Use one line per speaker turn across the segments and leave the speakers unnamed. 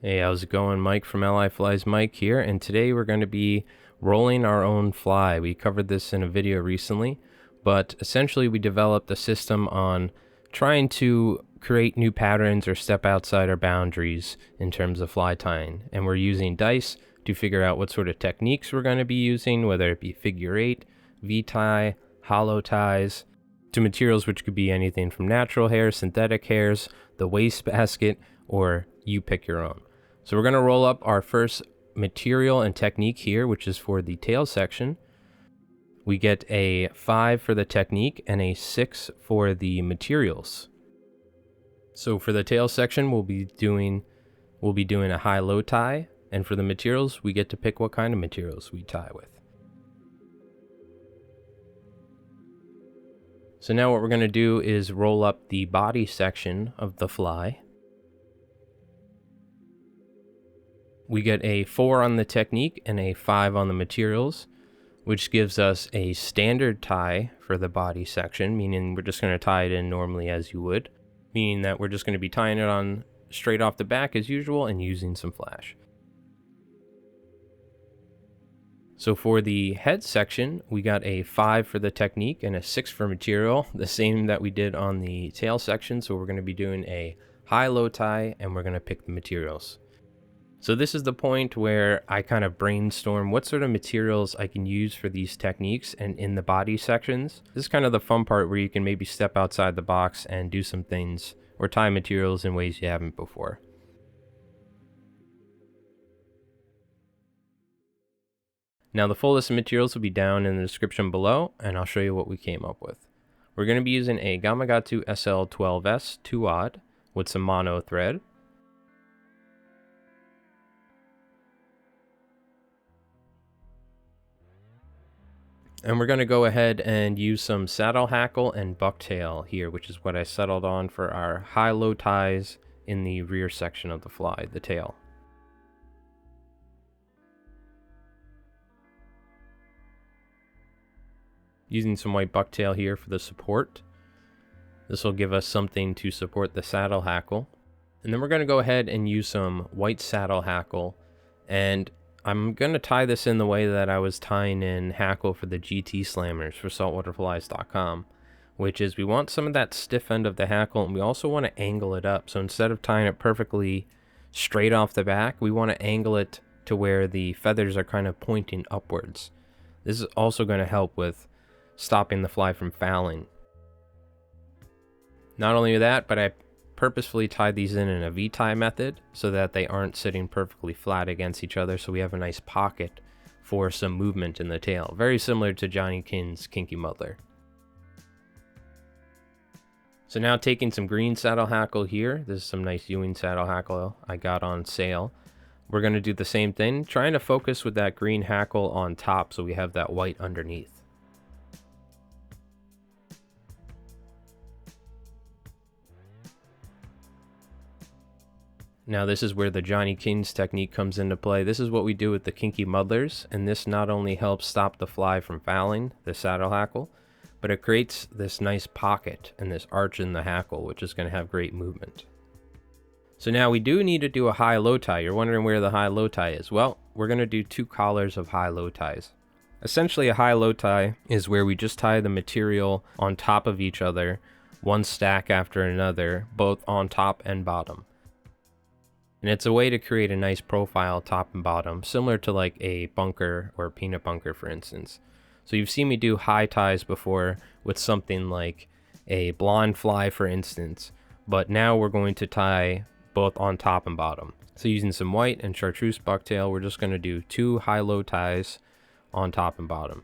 Hey, how's it going? Mike from LI Flies Mike here, and today we're going to be rolling our own fly. We covered this in a video recently, but essentially we developed a system on trying to create new patterns or step outside our boundaries in terms of fly tying. And we're using dice to figure out what sort of techniques we're going to be using, whether it be figure eight, V-tie, hollow ties, to materials which could be anything from natural hairs, synthetic hairs, the wastebasket, or you pick your own. So we're going to roll up our first material and technique here, which is for the tail section. We get a 5 for the technique and a 6 for the materials. So for the tail section, we'll be doing a high-low tie, and for the materials, we get to pick what kind of materials we tie with. So now what we're going to do is roll up the body section of the fly. We get a 4 on the technique and a 5 on the materials, which gives us a standard tie for the body section, meaning we're just going to tie it in normally as you would, meaning that we're just going to be tying it on straight off the back as usual and using some flash. So for the head section, we got a 5 for the technique and a 6 for material, the same that we did on the tail section. So we're going to be doing a high-low tie and we're going to pick the materials. So this is the point where I kind of brainstorm what sort of materials I can use for these techniques and in the body sections. This is kind of the fun part where you can maybe step outside the box and do some things or tie materials in ways you haven't before. Now the full list of materials will be down in the description below, and I'll show you what we came up with. We're going to be using a Gamakatsu SL12S 2-aught with some mono thread. And we're going to go ahead and use some saddle hackle and bucktail here, which is what I settled on for our high-low ties in the rear section of the fly, the tail. Using some white bucktail here for the support. This will give us something to support the saddle hackle. And then we're going to go ahead and use some white saddle hackle, and I'm going to tie this in the way that I was tying in Hackle for the GT slammers for saltwaterflies.com, which is we want some of that stiff end of the hackle, and we also want to angle it up. So instead of tying it perfectly straight off the back, we want to angle it to where the feathers are kind of pointing upwards. This is also going to help with stopping the fly from fouling. Not only that, but I purposefully tied these in a V-tie method so that they aren't sitting perfectly flat against each other, so we have a nice pocket for some movement in the tail. Very similar to Johnny Kinn's Kinky Muddler. So now taking some green saddle hackle here, this is some nice Ewing saddle hackle I got on sale. We're going to do the same thing, trying to focus with that green hackle on top so we have that white underneath. Now this is where the Johnny Kinn's technique comes into play. This is what we do with the Kinky Muddlers, and this not only helps stop the fly from fouling, the saddle hackle, but it creates this nice pocket and this arch in the hackle, which is going to have great movement. So now we do need to do a high-low tie. You're wondering where the high-low tie is. Well, we're going to do 2 collars of high-low ties. Essentially a high-low tie is where we just tie the material on top of each other, one stack after another, both on top and bottom. And it's a way to create a nice profile top and bottom, similar to like a bunker or a peanut bunker, for instance. So you've seen me do high ties before with something like a blonde fly, for instance, but now we're going to tie both on top and bottom. So using some white and chartreuse bucktail, we're just going to do 2 high-low ties on top and bottom.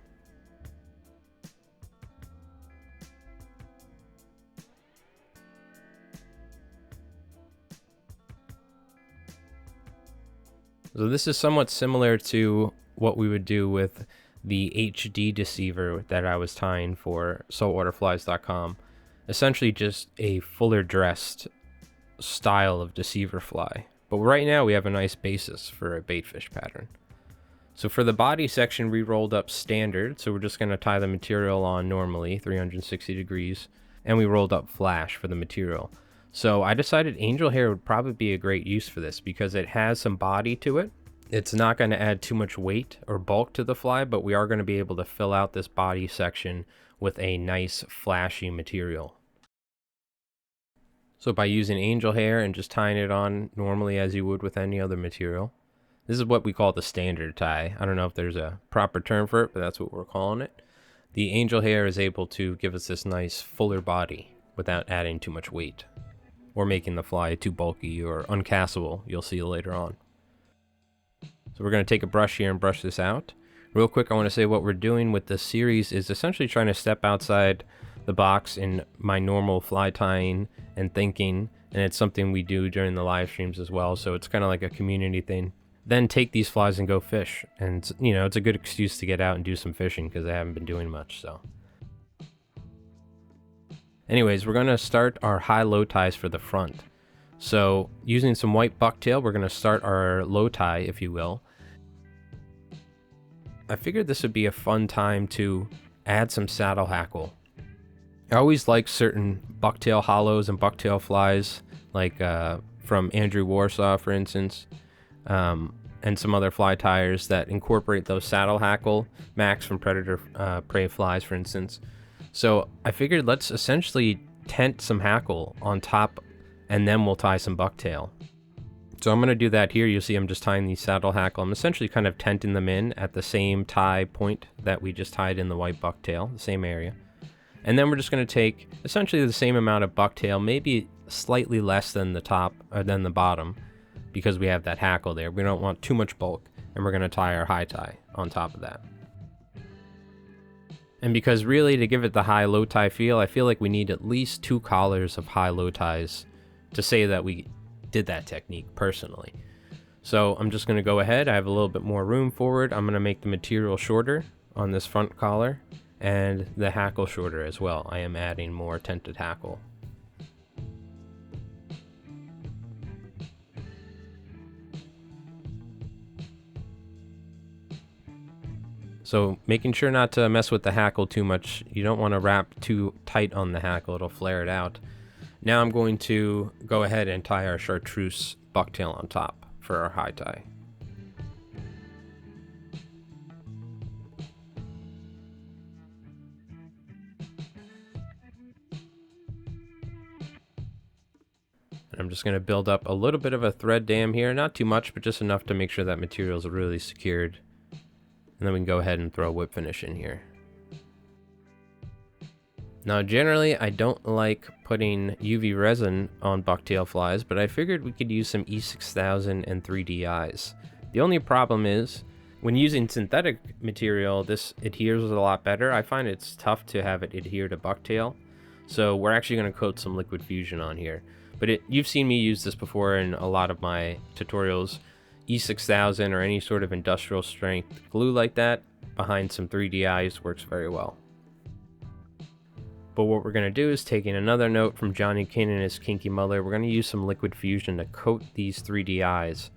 So this is somewhat similar to what we would do with the HD Deceiver that I was tying for saltwaterflies.com. Essentially just a fuller dressed style of Deceiver fly. But right now we have a nice basis for a baitfish pattern. So for the body section, we rolled up standard. So we're just going to tie the material on normally, 360 degrees. and we rolled up flash for the material. So I decided angel hair would probably be a great use for this because it has some body to it. It's not going to add too much weight or bulk to the fly, but we are going to be able to fill out this body section with a nice flashy material. So by using angel hair and just tying it on normally as you would with any other material, this is what we call the standard tie. I don't know if there's a proper term for it, but that's what we're calling it. The angel hair is able to give us this nice fuller body without adding too much weight or making the fly too bulky or uncastable. You'll see later on. So we're going to take a brush here and brush this out. Real quick, I want to say what we're doing with this series is essentially trying to step outside the box in my normal fly tying and thinking, and it's something we do during the live streams as well, so it's kind of like a community thing. Then take these flies and go fish, and you know, it's a good excuse to get out and do some fishing because I haven't been doing much. So anyways, we're going to start our high-low ties for the front. So using some white bucktail, we're going to start our low tie, if you will. I figured this would be a fun time to add some saddle hackle. I always like certain bucktail hollows and bucktail flies, like from Andrew Warsaw, for instance, and some other fly tires that incorporate those saddle hackle, Max from Predator Prey flies, for instance. So I figured let's essentially tent some hackle on top, and then we'll tie some bucktail. So I'm going to do that here. You'll see I'm just tying these saddle hackle. I'm essentially kind of tenting them in at the same tie point that we just tied in the white bucktail, the same area. And then we're just going to take essentially the same amount of bucktail, maybe slightly less than the top or than the bottom, because we have that hackle there. We don't want too much bulk, and we're going to tie our high tie on top of that. And because really to give it the high-low tie feel, I feel like we need at least 2 collars of high-low ties to say that we did that technique personally. So I'm just going to go ahead. I have a little bit more room forward. I'm going to make the material shorter on this front collar and the hackle shorter as well. I am adding more tented hackle. So making sure not to mess with the hackle too much. You don't want to wrap too tight on the hackle, it'll flare it out. Now I'm going to go ahead and tie our chartreuse bucktail on top for our high tie. And I'm just going to build up a little bit of a thread dam here, not too much, but just enough to make sure that material is really secured. And then we can go ahead and throw a whip finish in here. Now generally I don't like putting UV resin on bucktail flies, but I figured we could use some E6000 and 3D eyes. The only problem is when using synthetic material, this adheres a lot better. I find it's tough to have it adhere to bucktail, so we're actually going to coat some liquid fusion on here. But you've seen me use this before in a lot of my tutorials. E6000 or any sort of industrial strength glue like that behind some 3D eyes works very well. But what we're going to do is, taking another note from Johnny King and his Kinky Mother, we're going to use some liquid fusion to coat these 3D eyes.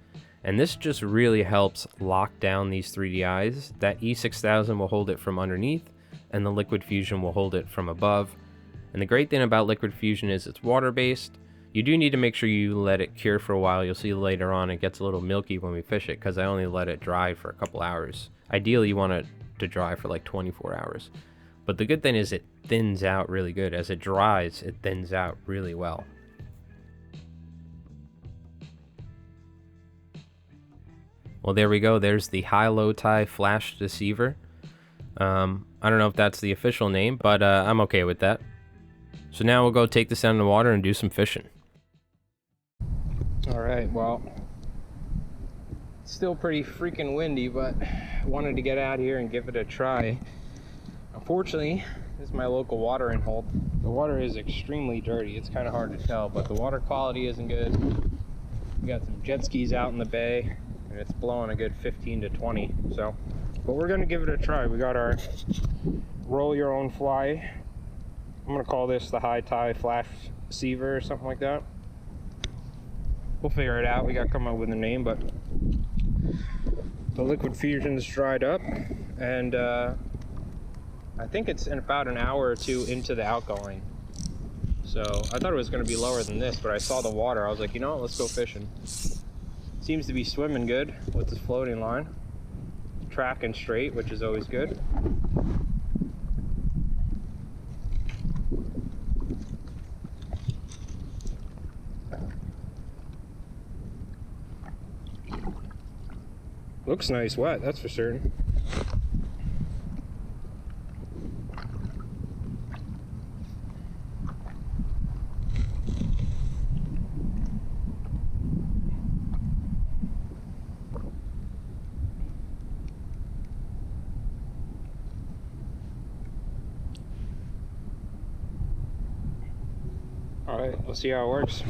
And this just really helps lock down these 3D eyes. That E6000 will hold it from underneath, and the liquid fusion will hold it from above. And the great thing about liquid fusion is it's water-based. You do need to make sure you let it cure for a while. You'll see later on it gets a little milky when we fish it because I only let it dry for a couple hours. Ideally you want it to dry for like 24 hours. But the good thing is it thins out really good. As it dries, it thins out really well. Well, there we go. There's the high-low tie flash deceiver. I don't know if that's the official name, but I'm okay with that. So now we'll go take this out in the water and do some fishing. Alright, well, it's still pretty freaking windy, but I wanted to get out here and give it a try. Unfortunately, this is my local watering hole. The water is extremely dirty. It's kind of hard to tell, but the water quality isn't good. We got some jet skis out in the bay, and it's blowing a good 15 to 20. So, but we're gonna give it a try. We got our roll your own fly. I'm gonna call this the high tie flash deceiver or something like that. We'll figure it out. We gotta come up with a name, but the liquid fusion's dried up, and I think it's in about an hour or two into the outgoing. So I thought it was going to be lower than this, but I saw the water. I was like, you know what, let's go fishing. Seems to be swimming good with this floating line. Tracking straight, which is always good. Looks nice wet, that's for certain. Alright, we'll see how it works.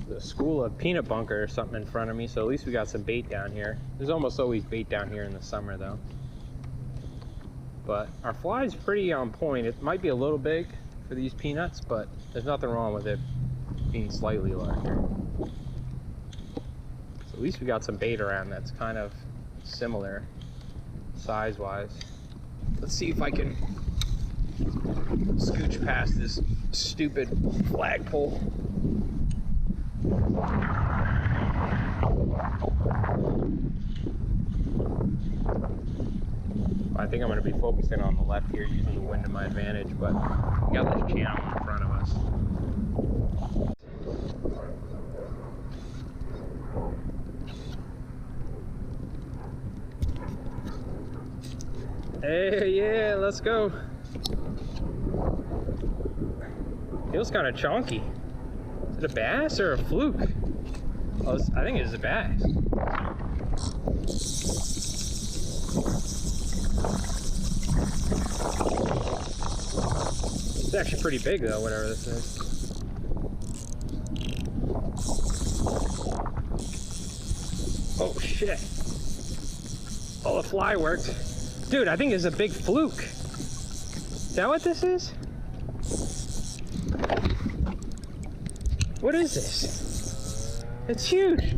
The school of peanut bunker or something in front of me, so at least we got some bait down here. There's almost always bait down here in the summer though. But our fly is pretty on point. It might be a little big for these peanuts, but there's nothing wrong with it being slightly larger. So at least we got some bait around that's kind of similar size-wise. Let's see if I can scooch past this stupid flagpole. I think I'm going to be focusing on the left here, using the wind to my advantage, but we got this channel in front of us. Hey, yeah, let's go. Feels kind of chunky. Is it a bass or a fluke? Oh, I think it is a bass. It's actually pretty big though, whatever this is. Oh shit. Oh, the fly worked. Dude, I think it's a big fluke. Is that what this is? What is this? It's huge.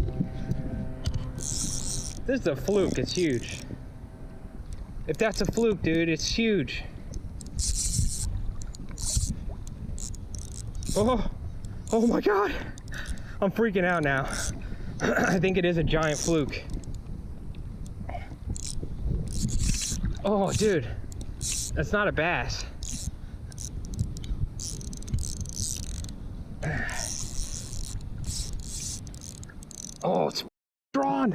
This is a fluke, it's huge. If that's a fluke, dude, it's huge. Oh my God. I'm freaking out now. I think it is a giant fluke. Oh, dude, that's not a bass. Oh, it's drawn.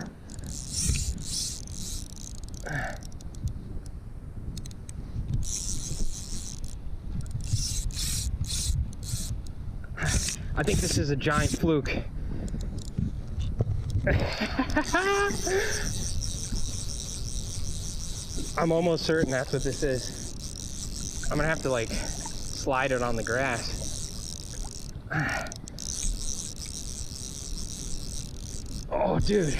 I think this is a giant fluke. I'm almost certain that's what this is. I'm gonna have to like slide it on the grass. Oh, dude.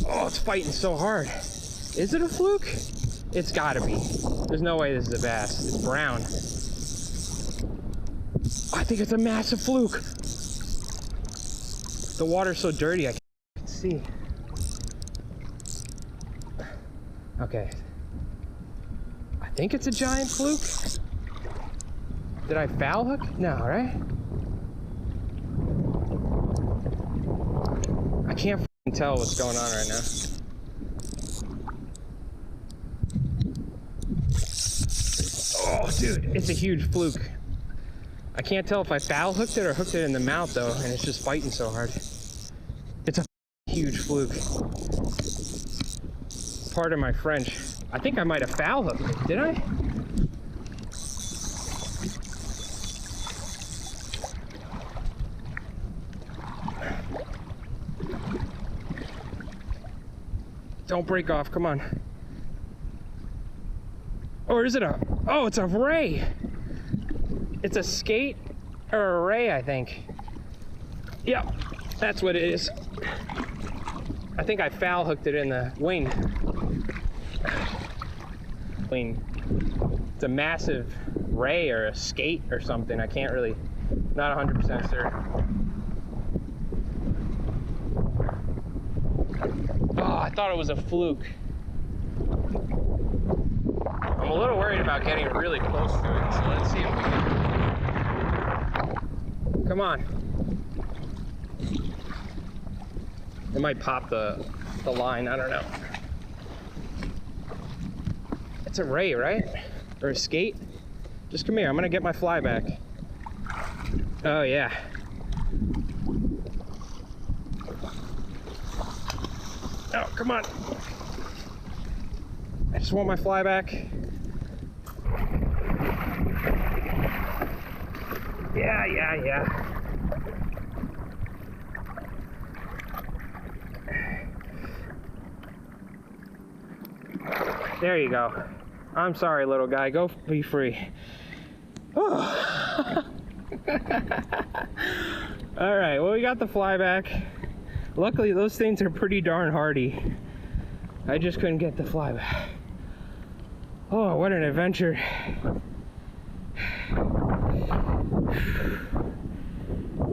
Oh, it's fighting so hard. Is it a fluke? It's gotta be. There's no way this is a bass. It's brown. I think it's a massive fluke. The water's so dirty I can't see. Okay. I think it's a giant fluke. Did I foul hook? No, right? I can't tell what's going on right now. Oh, dude, it's a huge fluke. I can't tell if I foul hooked it or hooked it in the mouth though, and it's just fighting so hard. It's a huge fluke. Pardon my French. I think I might have foul hooked it. Did I? Don't break off, come on. Or is it a, oh, it's a ray. It's a skate or a ray, I think. Yep, that's what it is. I think I foul hooked it in the wing. It's a massive ray or a skate or something. I can't really, not 100% sure. Oh, I thought it was a fluke. I'm a little worried about about getting really close to it, so let's see if we can. Come on. It might pop the line, I don't know. It's a ray, right? Or a skate? Just come here, I'm gonna get my fly back. Oh yeah. Oh, come on. I just want my fly back. Yeah. There you go. I'm sorry, little guy. Go be free. Oh. All right, well, we got the fly back. Luckily, those things are pretty darn hardy. I just couldn't get the fly back. Oh, what an adventure.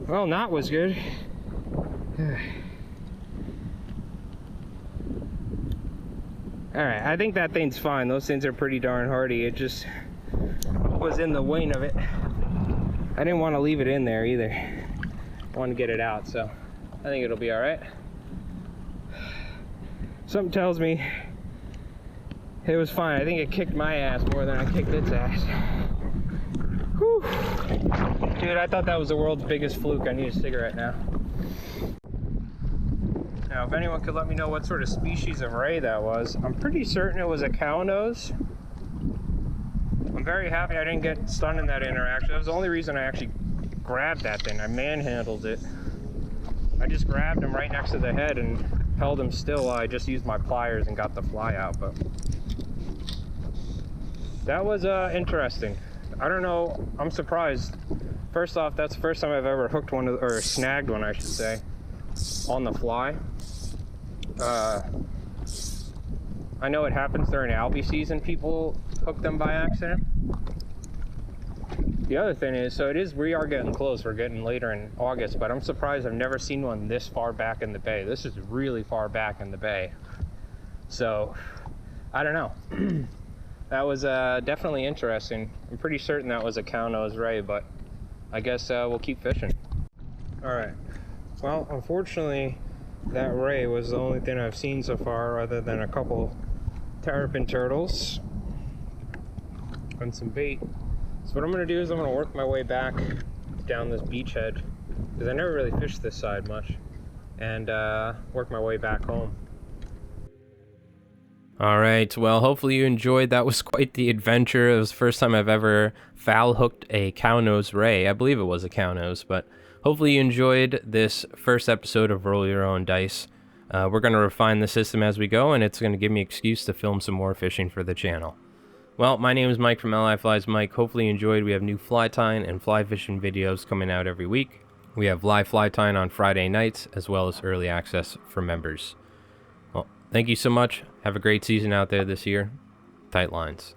Well, knot was good. Alright, I think that thing's fine. Those things are pretty darn hardy. It just was in the wing of it. I didn't want to leave it in there either. I wanted to get it out, so I think it'll be alright. Something tells me it was fine. I think it kicked my ass more than I kicked its ass. Whew. Dude, I thought that was the world's biggest fluke. I need a cigarette now. Now, if anyone could let me know what sort of species of ray that was, I'm pretty certain it was a cow nose. I'm very happy I didn't get stunned in that interaction. That was the only reason I actually grabbed that thing. I manhandled it. I just grabbed him right next to the head and held him still while I just used my pliers and got the fly out. But that was interesting. I don't know, I'm surprised. First off, that's the first time I've ever hooked one, or snagged one, I should say, on the fly. I know it happens during albie season, people hook them by accident. The other thing is, we are getting close, we're getting later in August, but I'm surprised I've never seen one this far back in the bay. This is really far back in the bay. So, I don't know. That was definitely interesting. I'm pretty certain that was a cow nose ray, but I guess we'll keep fishing. Alright, well, unfortunately, that ray was the only thing I've seen so far, other than a couple terrapin turtles and some bait. So what I'm going to do is I'm going to work my way back down this beachhead, because I never really fished this side much, and work my way back home. Alright, well, hopefully you enjoyed. That was quite the adventure. It was the first time I've ever foul hooked a cow nose ray. I believe it was a cow nose, but hopefully you enjoyed this first episode of Roll Your Own Dice. We're going to refine the system as we go, and it's going to give me an excuse to film some more fishing for the channel. Well, my name is Mike from LI Flies Mike. Hopefully you enjoyed. We have new fly tying and fly fishing videos coming out every week. We have live fly tying on Friday nights, as well as early access for members. Well, thank you so much. Have a great season out there this year. Tight lines.